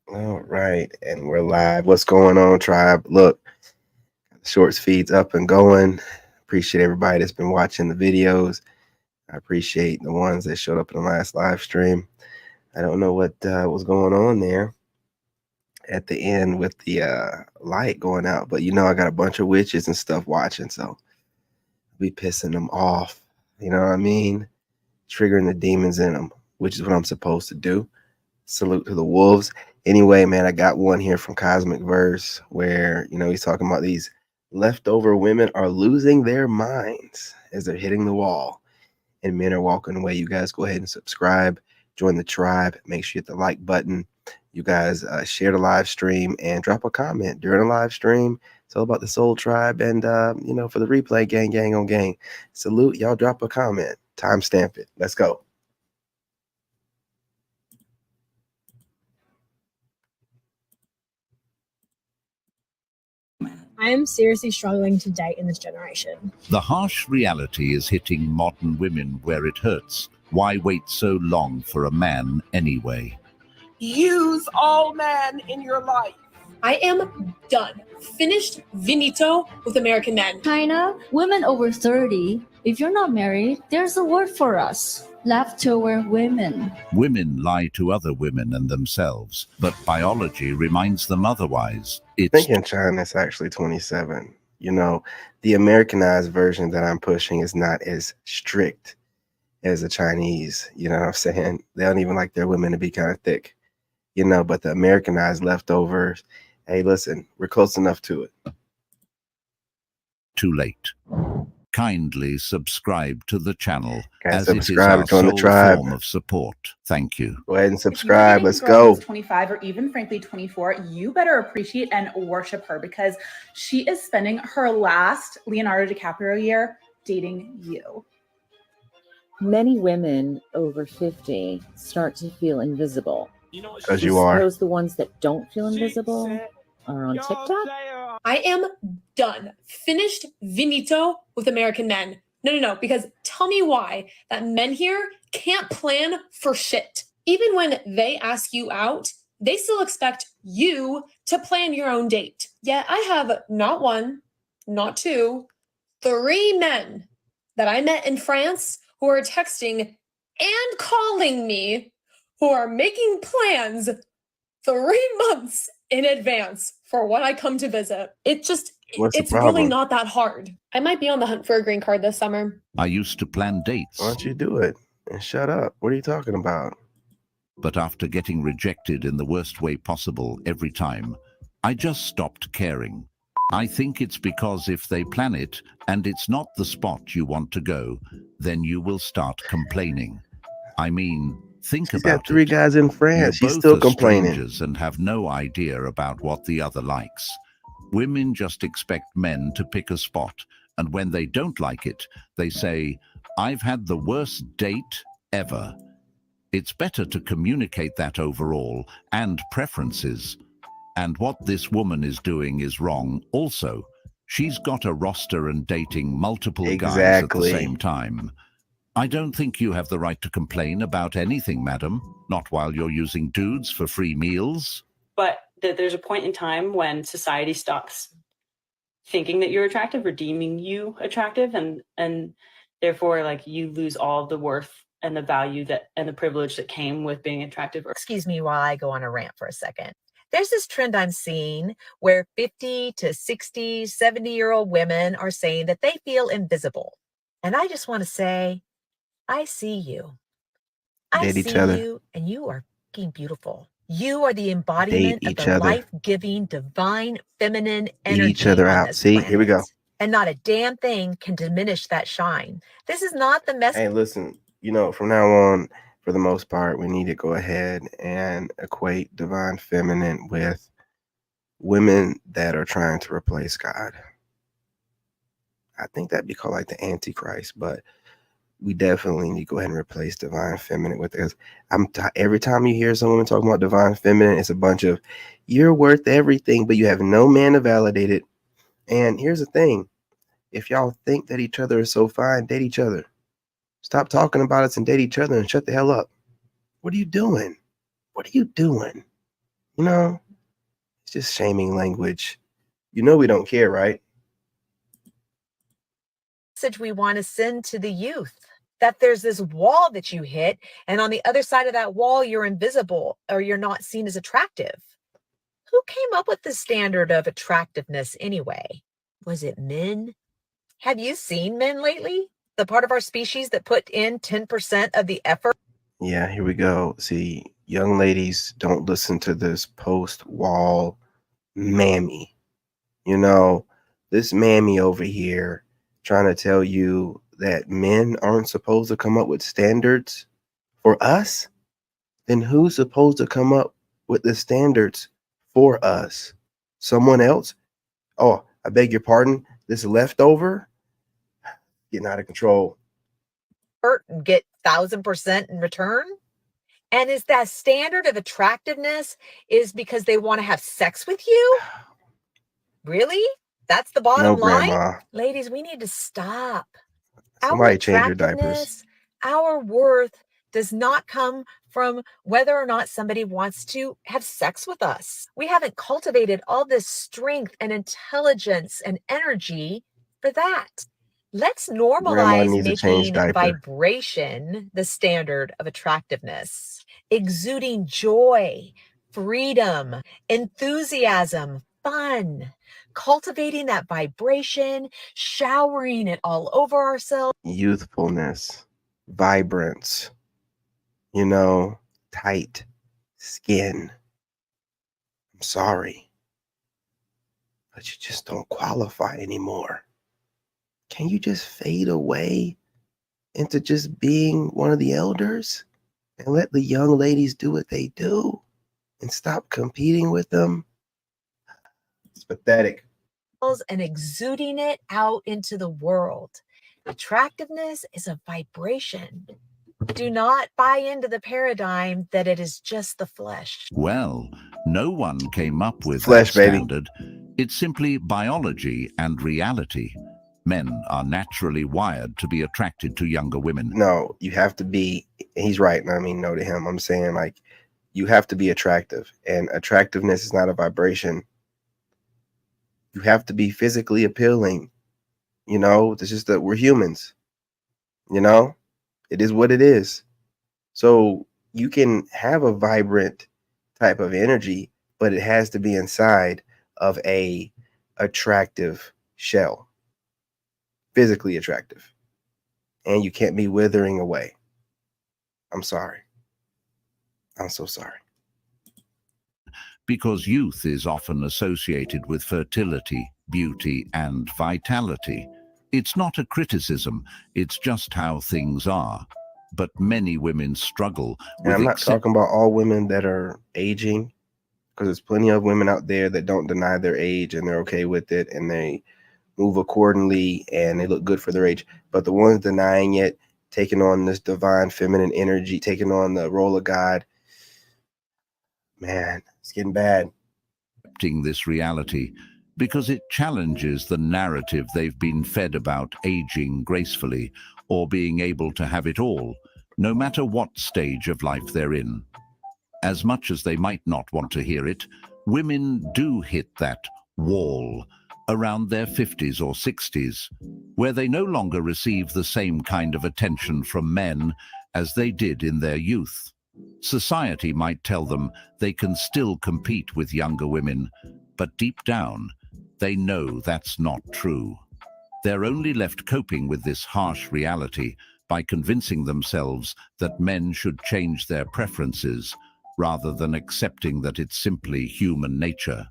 All right, and we're live. What's going on, tribe? Look, shorts feeds up and going. Appreciate everybody that's been watching the videos. I appreciate the ones that showed up in the last live stream. I don't know what was going on there at the end with the light going out, but I got a bunch of witches and stuff watching, so I'll be pissing them off. You know what I mean? Triggering the demons in them, which is what I'm supposed to do. Salute to the wolves. Anyway, man, I got one here from Cosmic Verse where, he's talking about these leftover women are losing their minds as they're hitting the wall and men are walking away. You guys go ahead and subscribe, join the tribe, make sure you hit the like button. You guys share the live stream and drop a comment during the live stream. It's all about the Soul Tribe. And, for the replay, gang on gang. Salute. Y'all drop a comment. Timestamp it. Let's go. I am seriously struggling to date in this generation. The harsh reality is hitting modern women where it hurts. Why wait so long for a man anyway? Use all men in your life. I am done. Finished finito with American men. China, women over 30, if you're not married, there's a word for us. Leftover women. Women lie to other women and themselves, but biology reminds them otherwise. I think in China it's actually 27. The Americanized version that I'm pushing is not as strict as the Chinese. You know what I'm saying? They don't even like their women to be kind of thick. But the Americanized leftovers, hey, listen, we're close enough to it. Too late. Kindly subscribe to the channel, as subscribe, it is join our the sole tribe. form of support. Thank you. Go ahead and subscribe. Let's go. 25 or even frankly 24, you better appreciate and worship her because she is spending her last Leonardo DiCaprio year dating you. Many women over 50 start to feel invisible. Because you are. Suppose the ones that don't feel invisible are on TikTok? I am done. Finished finito with American men. No, because tell me why that men here can't plan for shit. Even when they ask you out, they still expect you to plan your own date. Yet I have not one, not two, 3 men that I met in France who are texting and calling me, who are making plans 3 months in advance for when I come to visit. It's really not that hard. I might be on the hunt for a green card this summer. I used to plan dates. Why don't you do it and shut up? What are you talking about? But after getting rejected in the worst way possible every time, I just stopped caring. I think it's because if they plan it and it's not the spot you want to go, then you will start complaining. I mean, think She's about got 3 guys in France. You're She's both still are complaining. strangers and have no idea about what the other likes. Women just expect men to pick a spot, and when they don't like it, they say, "I've had the worst date ever." It's better to communicate that overall and preferences. And what this woman is doing is wrong also. She's got a roster and dating multiple guys at the same time. I don't think you have the right to complain about anything, madam. Not while you're using dudes for free meals. But there's a point in time when society stops thinking that you're attractive or deeming you attractive, and therefore, like, you lose all of the worth and the value that and the privilege that came with being attractive. Excuse me while I go on a rant for a second. There's this trend I'm seeing where 50 to 60, 70-year-old women are saying that they feel invisible. And I just want to say, I see you. I see you, and you are fucking beautiful. You are the embodiment of the life-giving, divine, feminine energy. Eat each other out. See, here we go. And not a damn thing can diminish that shine. This is not the message. Hey, listen, from now on, for the most part, we need to go ahead and equate divine feminine with women that are trying to replace God. I think that'd be called like the Antichrist, but we definitely need to go ahead and replace divine feminine with this. Every time you hear someone talking about divine feminine, it's a bunch of you're worth everything, but you have no man to validate it. And here's the thing. If y'all think that each other is so fine, date each other. Stop talking about us and date each other and shut the hell up. What are you doing? What are you doing? You know, it's just shaming language. You know we don't care, right? Message we want to send to the youth that there's this wall that you hit, and on the other side of that wall, you're invisible or you're not seen as attractive. Who came up with the standard of attractiveness anyway? Was it men? Have you seen men lately? The part of our species that put in 10% of the effort? Yeah, here we go. See, young ladies, don't listen to this post-wall mammy. You know, this mammy over here trying to tell you that men aren't supposed to come up with standards for us. Then who's supposed to come up with the standards for us? Someone else? Oh, I beg your pardon. This leftover getting out of control. And get 1,000% in return? And is that standard of attractiveness is because they want to have sex with you? Really? That's the bottom No, line? Grandma. Ladies, we need to stop. Somebody change your diapers. Attractiveness, our worth does not come from whether or not somebody wants to have sex with us. We haven't cultivated all this strength and intelligence and energy for that. Let's Grandma normalize needs to change making diaper. vibration the standard of attractiveness, exuding joy, freedom, enthusiasm, fun, cultivating that vibration, showering it all over ourselves. Youthfulness, vibrance, you know, tight skin. I'm sorry, but you just don't qualify anymore. Can you just fade away into just being one of the elders and let the young ladies do what they do and stop competing with them? It's pathetic. And exuding it out into the world. Attractiveness is a vibration. Do not buy into the paradigm that it is just the flesh. Well, no one came up with Flesh, that baby. standard. It's simply biology and reality. Men are naturally wired to be attracted to younger women. No, you have to be, he's right. And I mean, no to him. I'm saying, like, you have to be attractive, and attractiveness is not a vibration. You have to be physically appealing. You know, it's just that we're humans. You know, it is what it is. So you can have a vibrant type of energy, but it has to be inside of a attractive shell, physically attractive, and you can't be withering away. I'm sorry. I'm so sorry. Because youth is often associated with fertility, beauty, and vitality. It's not a criticism, it's just how things are. But many women struggle And with I'm not talking about all women that are aging, because there's plenty of women out there that don't deny their age and they're okay with it and they move accordingly and they look good for their age. But the ones denying it, taking on this divine feminine energy, taking on the role of God, man, it's getting bad. accepting this reality because it challenges the narrative they've been fed about aging gracefully or being able to have it all, no matter what stage of life they're in. As much as they might not want to hear it, women do hit that wall around their 50s or 60s, where they no longer receive the same kind of attention from men as they did in their youth. Society might tell them they can still compete with younger women, but deep down, they know that's not true. They're only left coping with this harsh reality by convincing themselves that men should change their preferences rather than accepting that it's simply human nature.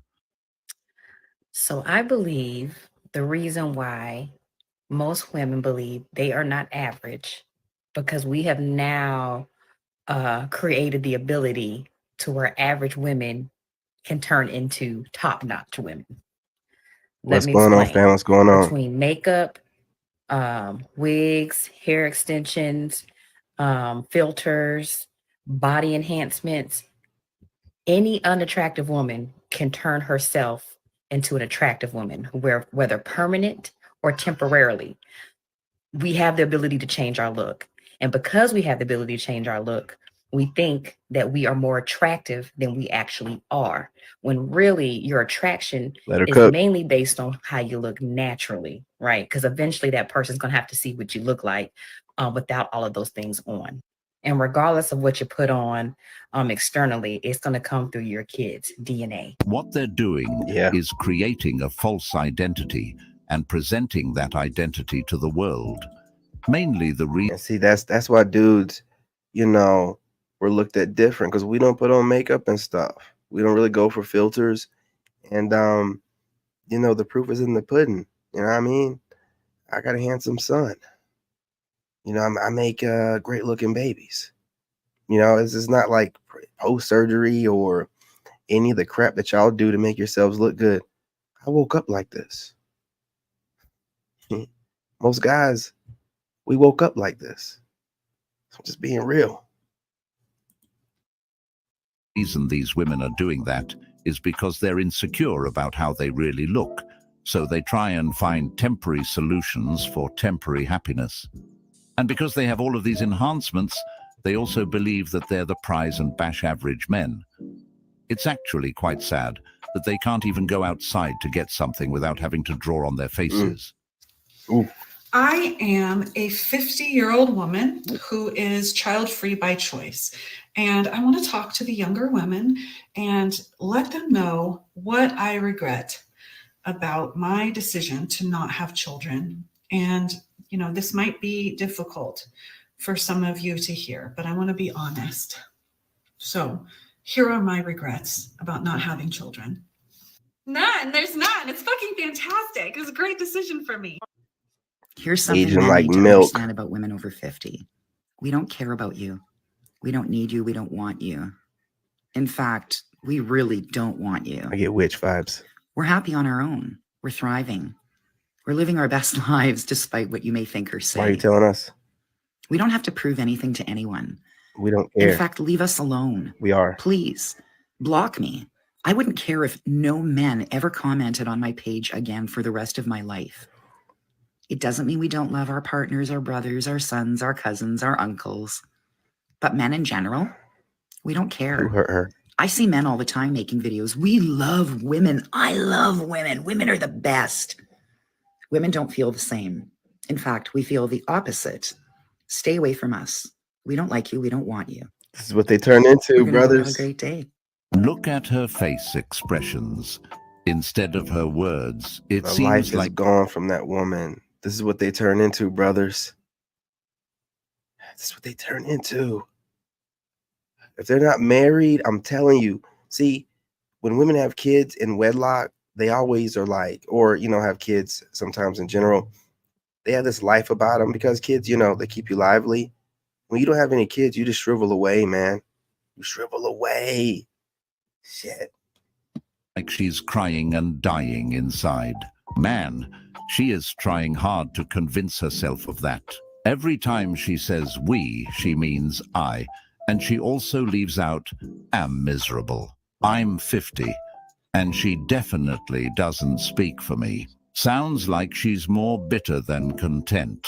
So I believe the reason why most women believe they are not average, because we have now created the ability to where average women can turn into top-notch women. What's going on, fam? What's going on? Between makeup, wigs, hair extensions, filters, body enhancements, any unattractive woman can turn herself into an attractive woman, whether permanent or temporarily. We have the ability to change our look. And because we have the ability to change our look, We think that we are more attractive than we actually are, when really your attraction Let her is cook. mainly based on how you look naturally, right? Because eventually that person's going to have to see what you look like without all of those things on. And regardless of what you put on externally, it's going to come through your kids' DNA. What they're doing Yeah. is creating a false identity and presenting that identity to the world. Mainly the And see, that's why dudes, you know, we're looked at different because we don't put on makeup and stuff. We don't really go for filters. And you know, the proof is in the pudding. You know what I mean? I got a handsome son. You know, I make great looking babies. You know, this is not like post surgery or any of the crap that y'all do to make yourselves look good. I woke up like this. Most guys, we woke up like this. So I'm just being real. reason these women are doing that is because they're insecure about how they really look. So they try and find temporary solutions for temporary happiness. And because they have all of these enhancements, they also believe that they're the prize and bash average men. It's actually quite sad that they can't even go outside to get something without having to draw on their faces. Ooh. I am a 50-year-old woman who is child-free by choice. And I want to talk to the younger women and let them know what I regret about my decision to not have children. And, you know, this might be difficult for some of you to hear, but I want to be honest. So here are my regrets about not having children. None. There's none. It's fucking fantastic. It was a great decision for me. Here's something Aging men like need to milk. understand about women over 50. We don't care about you. We don't need you. We don't want you. In fact, we really don't want you. I get witch vibes. We're happy on our own. We're thriving. We're living our best lives despite what you may think or say. Why are you telling us? We don't have to prove anything to anyone. We don't care. In fact, leave us alone. We are. Please, block me. I wouldn't care if no men ever commented on my page again for the rest of my life. It doesn't mean we don't love our partners, our brothers, our sons, our cousins, our uncles. But men in general, we don't care. Who hurt her? I see men all the time making videos. We love women. I love women. Women are the best. Women don't feel the same. In fact, we feel the opposite. Stay away from us. We don't like you. We don't want you. This is what they turn into, We're gonna go have brothers. a great day. Look at her face expressions. Instead of her words, it The seems life is like gone from that woman. This is what they turn into, brothers. This is what they turn into. If they're not married, I'm telling you. See, when women have kids in wedlock, they always are like, or, you know, have kids sometimes in general, they have this life about them because kids, you know, they keep you lively. When you don't have any kids, you just shrivel away, man. You shrivel away. Shit. like she's crying and dying inside. Man, she is trying hard to convince herself of that. Every time she says we, she means I, and she also leaves out am miserable. I'm 50, and she definitely doesn't speak for me. Sounds like she's more bitter than content.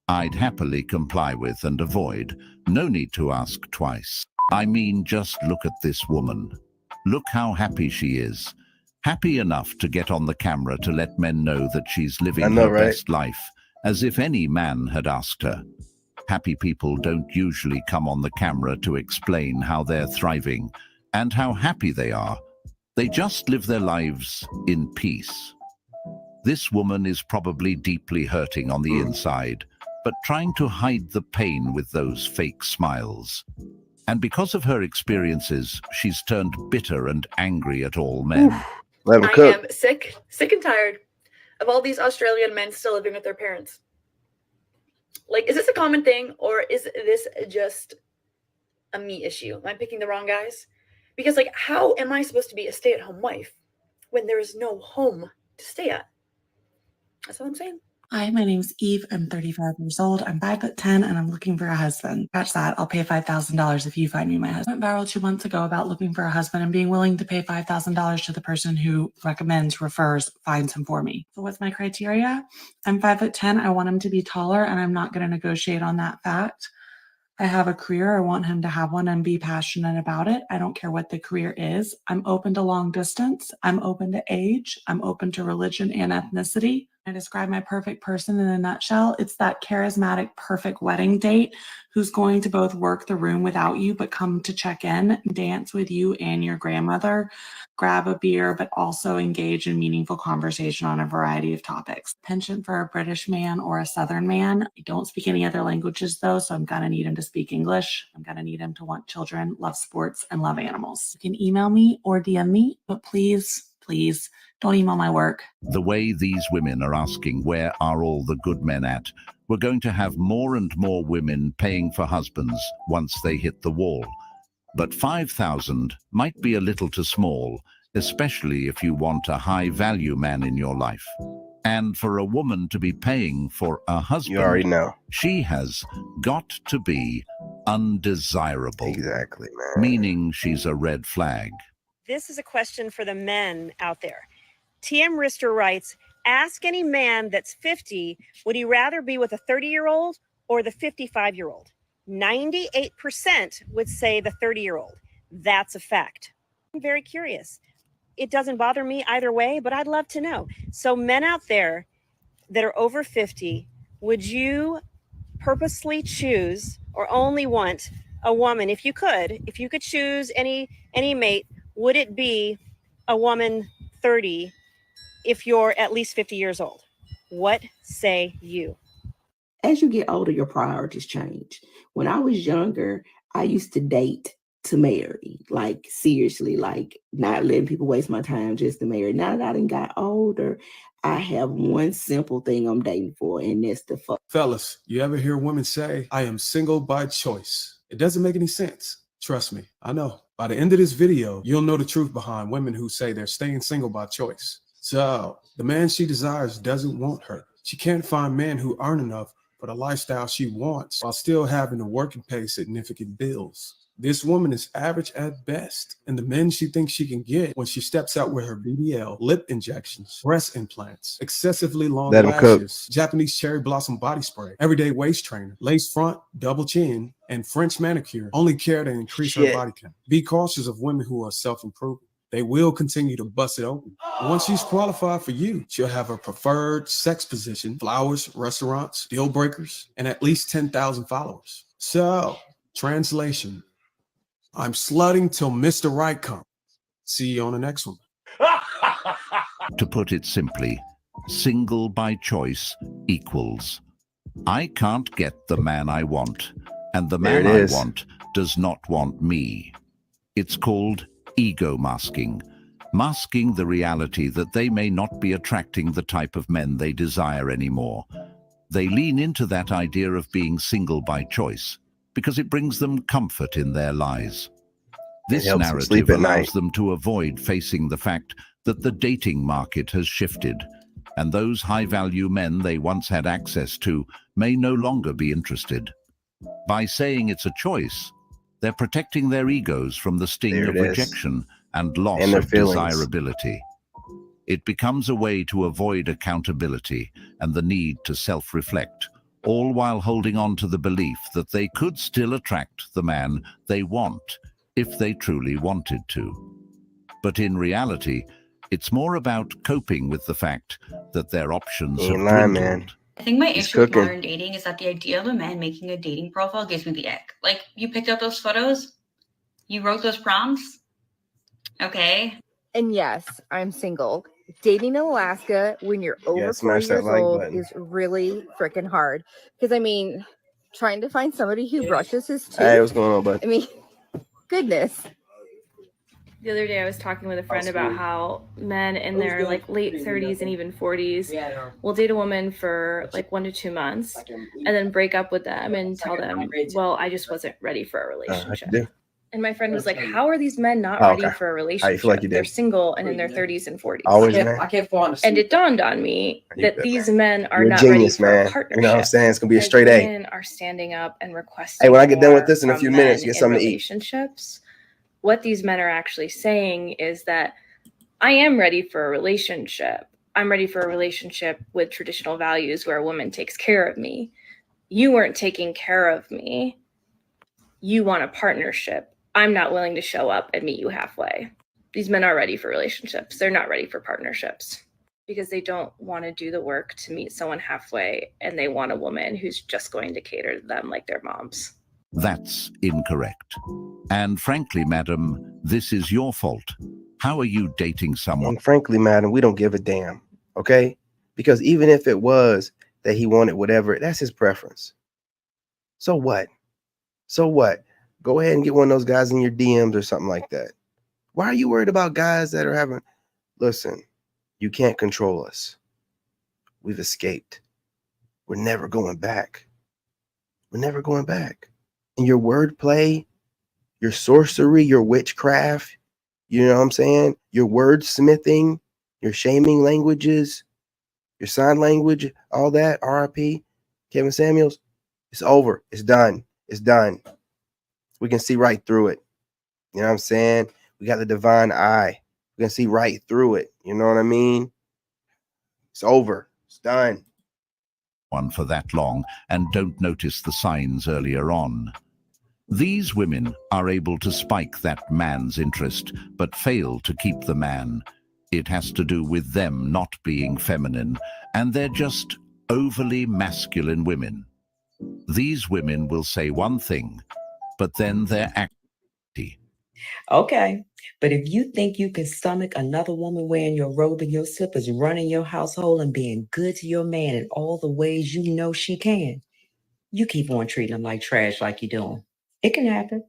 I'd happily comply with and avoid. No need to ask twice. I mean, just look at this woman. Look how happy she is. Happy enough to get on the camera to let men know that she's living her best life, as if any man had asked her. Happy people don't usually come on the camera to explain how they're thriving and how happy they are. They just live their lives in peace. This woman is probably deeply hurting on the inside, but trying to hide the pain with those fake smiles. And because of her experiences, she's turned bitter and angry at all men. Let them I cook. am sick and tired of all these Australian men still living with their parents. Like, is this a common thing, or is this just a me issue? Am I picking the wrong guys? Because, like, how am I supposed to be a stay-at-home wife when there is no home to stay at? That's what I'm saying. Hi, my name's Eve. I'm 35 years old. I'm 5'10", and I'm looking for a husband. Catch that. I'll pay $5,000 if you find me my husband. I went viral 2 months ago about looking for a husband and being willing to pay $5,000 to the person who recommends, refers, finds him for me. So what's my criteria? I'm 5'10". I want him to be taller, and I'm not going to negotiate on that fact. I have a career. I want him to have one and be passionate about it. I don't care what the career is. I'm open to long distance. I'm open to age. I'm open to religion and ethnicity. I describe my perfect person in a nutshell. It's that charismatic, perfect wedding date who's going to both work the room without you, but come to check in, dance with you and your grandmother, grab a beer, but also engage in meaningful conversation on a variety of topics. Penchant for a British man or a Southern man. I don't speak any other languages though, so I'm gonna need him to speak English. I'm gonna need him to want children, love sports, and love animals. You can email me or DM me, but please, please don't email my work. The way these women are asking where are all the good men at, we're going to have more and more women paying for husbands once they hit the wall. But 5,000 might be a little too small, especially if you want a high-value man in your life. And for a woman to be paying for a husband, You already know. she has got to be undesirable. Exactly, man. Meaning she's a red flag. This is a question for the men out there. TM Rister writes, ask any man that's 50, would he rather be with a 30-year-old or the 55-year-old? 98% would say the 30-year-old. That's a fact. I'm very curious. It doesn't bother me either way, but I'd love to know. So men out there that are over 50, would you purposely choose or only want a woman, if you could choose any mate, would it be a woman 30 if you're at least 50 years old? What say you? As you get older, your priorities change. When I was younger, I used to date to marry, like seriously, like not letting people waste my time just to marry. Now that I done got older, I have one simple thing I'm dating for, and that's the fuck. Fellas, you ever hear women say, I am single by choice? It doesn't make any sense. Trust me, I know. By the end of this video, you'll know the truth behind women who say they're staying single by choice. So, the man she desires doesn't want her. She can't find men who earn enough for the lifestyle she wants while still having to work and pay significant bills. This woman is average at best, and the men she thinks she can get when she steps out with her BBL, lip injections, breast implants, excessively long Let 'em cook. lashes, Japanese cherry blossom body spray, everyday waist trainer, lace front, double chin, and French manicure only care to increase her Shit. body count. Be cautious of women who are self-improving. They will continue to bust it open. But once she's qualified for you, she'll have her preferred sex position, flowers, restaurants, deal breakers, and at least 10,000 followers. So, translation, I'm slutting till Mr. Right comes. See you on the next one. To put it simply, single by choice equals I can't get the man I want, and the There man it I is. want does not want me. It's called ego masking the reality that they may not be attracting the type of men they desire anymore. They lean into that idea of being single by choice because it brings them comfort in their lies. This helps them narrative sleep at allows night. them to avoid facing the fact that the dating market has shifted, and those high-value men they once had access to may no longer be interested. By saying it's a choice, they're protecting their egos from the sting There of it is. rejection and loss And their of feelings. desirability. It becomes a way to avoid accountability and the need to self-reflect, all while holding on to the belief that they could still attract the man they want if they truly wanted to. But in reality, it's more about coping with the fact that their options You have ain't lying, dwindled. man. I think my He's issue with cooking. modern dating is that the idea of a man making a dating profile gives me the ick. Like, you picked out those photos? You wrote those prompts? Okay. And yes, I'm single. Dating in Alaska when you're over Yeah, 40 smash that years like old button. is really freaking hard. Because, I mean, trying to find somebody who brushes his teeth. Hey, what's going on, bud? I mean, goodness. The other day I was talking with a friend about smooth. how men in their like late 30s and even 40s will date a woman for like 1 to 2 months and then break up with them and tell them, well, I just wasn't ready for a How relationship. you do? And my friend was like, how are these men not Oh, ready okay. for a How you relationship? feel like you They're did? single and in their 30s and 40s. Always, man. And it dawned on me You that good, these men are You're a not genius, ready for man. a partnership. You know what I'm saying? It's gonna be a As straight A. women are standing up and requesting Hey, when I get done with more this in a from few minutes, men you get in something to eat. relationships. What these men are actually saying is that I am ready for a relationship. I'm ready for a relationship with traditional values where a woman takes care of me. You weren't taking care of me. you want a partnership. I'm not willing to show up and meet you halfway. These men are ready for relationships. They're not ready for partnerships because they don't want to do the work to meet someone halfway, and they want a woman who's just going to cater to them like their moms. That's incorrect. And frankly, madam, this is your fault. How are you dating someone? And frankly, madam, we don't give a damn, okay? Because even if it was that he wanted whatever, that's his preference. So what? So what? Go ahead and get one of those guys in your DMs or something like that. Why are you worried about guys that are having... Listen, you can't control us. We've escaped. We're never going back. We're never going back. And your wordplay, your sorcery, your witchcraft, you know what I'm saying? Your wordsmithing, your shaming languages, your sign language, all that, RIP, Kevin Samuels, it's over. It's done. It's done. We can see right through it. You know what I'm saying? We got the divine eye. We can see right through it. You know what I mean? It's over. It's done. One for that long and don't notice the signs earlier on. These women are able to spike that man's interest, but fail to keep the man. It has to do with them not being feminine, and they're just overly masculine women. These women will say one thing, but then they're acting. Okay, but if you think you can stomach another woman wearing your robe and your slippers, running your household and being good to your man in all the ways you know she can, you keep on treating him like trash like you're doing. It can happen.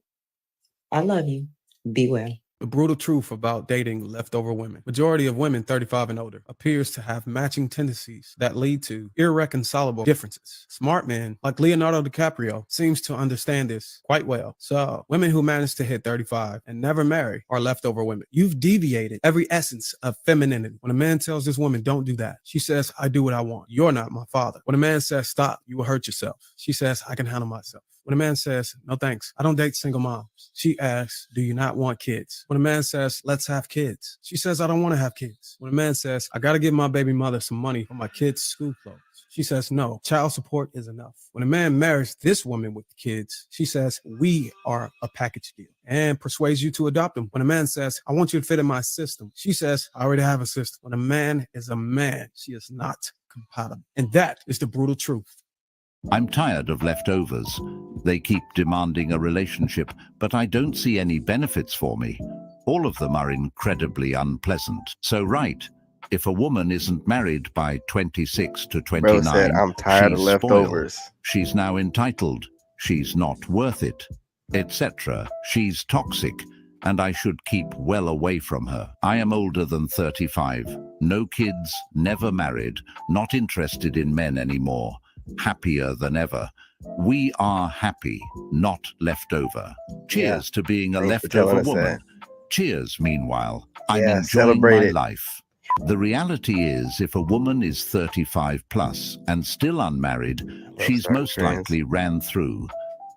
I love you. Be well. The brutal truth about dating leftover women. Majority of women 35 and older appears to have matching tendencies that lead to irreconcilable differences. Smart men like Leonardo DiCaprio seems to understand this quite well. So women who manage to hit 35 and never marry are leftover women. You've deviated every essence of femininity. When a man tells this woman, don't do that, she says, I do what I want. You're not my father. When a man says, stop, you will hurt yourself, she says, I can handle myself. When a man says, no thanks, I don't date single moms, she asks, do you not want kids? When a man says, let's have kids, she says, I don't want to have kids. When a man says, I got to give my baby mother some money for my kids' school clothes, she says, no, child support is enough. When a man marries this woman with kids, she says, we are a package deal, and persuades you to adopt them. When a man says, I want you to fit in my system, she says, I already have a system. When a man is a man, she is not compatible. And that is the brutal truth. I'm tired of leftovers. They keep demanding a relationship, but I don't see any benefits for me. All of them are incredibly unpleasant. So right, if a woman isn't married by 26 to 29, Bro said, I'm tired of she's leftovers. spoiled. She's now entitled. She's not worth it, etc. She's toxic, and I should keep well away from her. I am older than 35. No kids, never married, not interested in men anymore. Happier than ever. We are happy, not leftover. Cheers to being a Thanks for telling leftover us woman. that. Cheers, meanwhile. I'm Yeah, enjoying celebrate my it. life. The reality is, if a woman is 35 plus and still unmarried, she's certain most trends. likely ran through.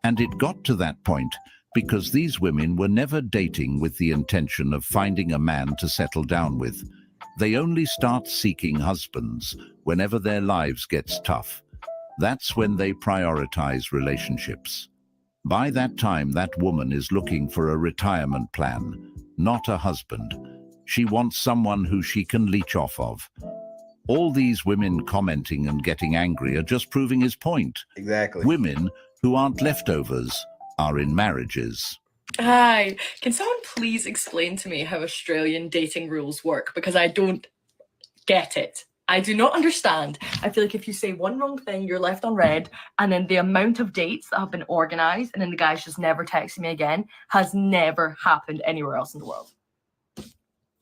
And it got to that point because these women were never dating with the intention of finding a man to settle down with. They only start seeking husbands whenever their lives gets tough. That's when they prioritize relationships. By that time, that woman is looking for a retirement plan, not a husband. She wants someone who she can leech off of. All these women commenting and getting angry are just proving his point. Exactly. Women who aren't leftovers are in marriages. Hi, can someone please explain to me how Australian dating rules work? Because I don't get it. I do not understand. I feel like if you say one wrong thing, you're left on red, and then the amount of dates that have been organized and then the guy's just never texting me again has never happened anywhere else in the world.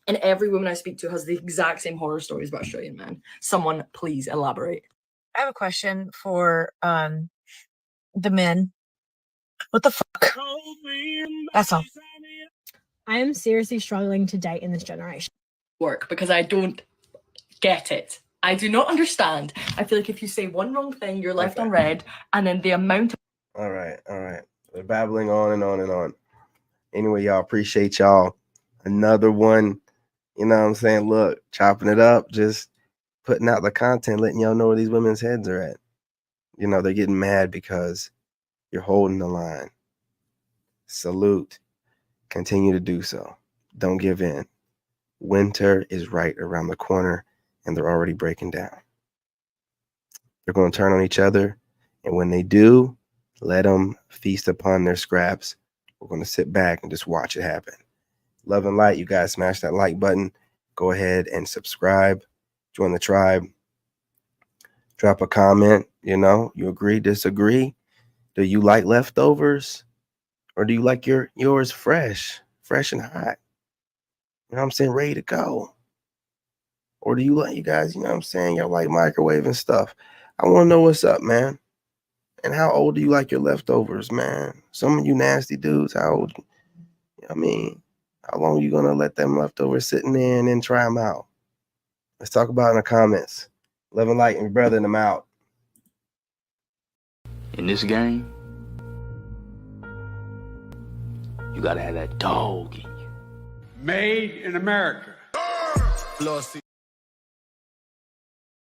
And every woman I speak to has the exact same horror stories about Australian men. Someone please elaborate. I have a question for the men. What the fuck? That's all. I am seriously struggling to date in this generation. Work because I don't get it. I do not understand. I feel like if you say one wrong thing, you're left on red, and then the amount of All right. We're babbling on and on and on. Anyway, y'all, appreciate y'all. Another one, you know what I'm saying? Look, chopping it up, just putting out the content, letting y'all know where these women's heads are at. You know, they're getting mad because you're holding the line. Salute. Continue to do so. Don't give in. Winter is right around the corner, and they're already breaking down. They're going to turn on each other, and when they do, let them feast upon their scraps. We're going to sit back and just watch it happen. Love and light. You guys smash that like button. Go ahead and subscribe. Join the tribe. Drop a comment. You know, you agree, disagree? Do you like leftovers? Or do you like yours fresh and hot? You know what I'm saying? Ready to go. Or do you like, you guys, you know what I'm saying? Y'all like microwave and stuff. I want to know what's up, man. And how old do you like your leftovers, man? Some of you nasty dudes, how old? You know what I mean? How long are you going to let them leftovers sitting there and then try them out? Let's talk about it in the comments. Love and light and brother them out. In this game, you gotta have that dog in you. Made in America.